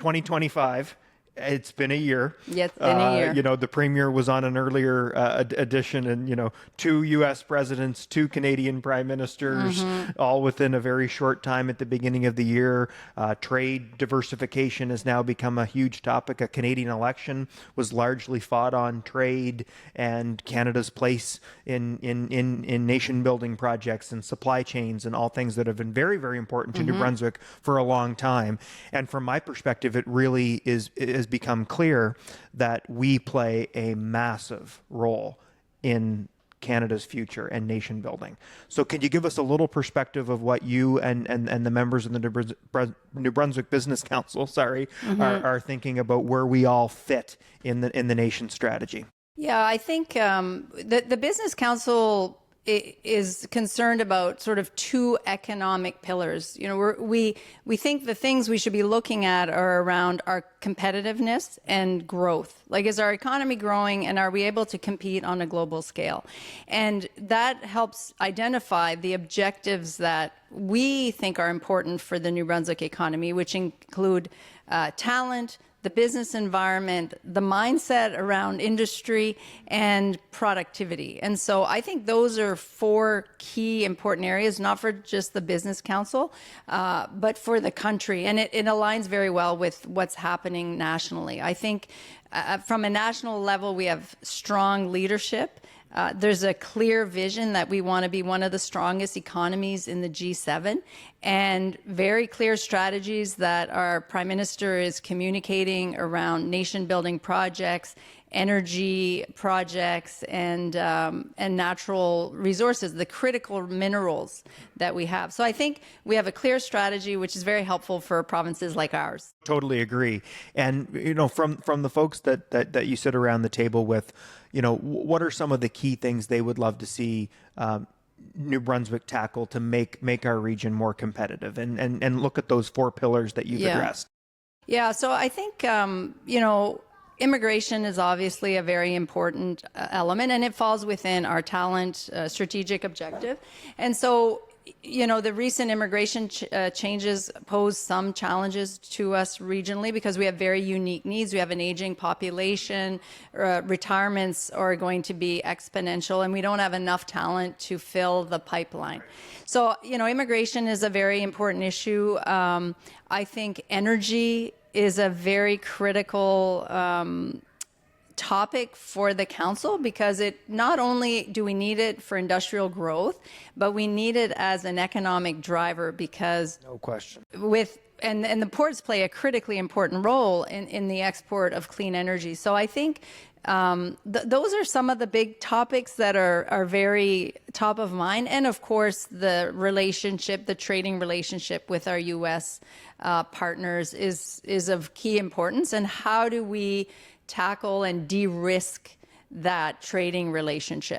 2025. It's been a year. Yeah, it's been a year. You know, the premier was on an earlier edition, and, you know, 2 U.S. presidents, 2 Canadian prime ministers, all within a very short time at the beginning of the year. Trade diversification has now become a huge topic. A Canadian election was largely fought on trade and Canada's place in nation building projects and supply chains and all things that have been very, very important to New Brunswick for a long time. And from my perspective, it really has become clear that we play a massive role in Canada's future and nation building. So can you give us a little perspective of what you and the members of the New Brunswick Business Council, are thinking about where we all fit in the nation strategy? Yeah, I think the Business Council is concerned about sort of 2 economic pillars. You know, we think the things we should be looking at are around our competitiveness and growth. Like, is our economy growing, and are we able to compete on a global scale? And that helps identify the objectives that we think are important for the New Brunswick economy, which include talent, the business environment, the mindset around industry, and productivity. And so I think those are 4 key important areas, not for just the Business Council, but for the country. And it aligns very well with what's happening nationally. I think from a national level, we have strong leadership. There's a clear vision that we want to be one of the strongest economies in the G7, and very clear strategies that our Prime Minister is communicating around nation-building projects, energy projects, and natural resources, the critical minerals that we have. So I think we have a clear strategy, which is very helpful for provinces like ours. Totally agree. And, you know, from the folks that you sit around the table with, you know, what are some of the key things they would love to see New Brunswick tackle to make our region more competitive, and look at those 4 pillars that you've addressed? Yeah, so I think, you know, immigration is obviously a very important element, and it falls within our talent strategic objective. And so, you know, the recent immigration changes pose some challenges to us regionally because we have very unique needs. We have an aging population, retirements are going to be exponential, and we don't have enough talent to fill the pipeline. So, you know, immigration is a very important issue. I think energy is a very critical topic for the council, because it not only do we need it for industrial growth, but we need it as an economic driver, because no question and the ports play a critically important role in the export of clean energy. So I think those are some of the big topics that are very top of mind. And of course, the trading relationship with our U.S. Partners is of key importance. And how do we tackle and de-risk that trading relationship?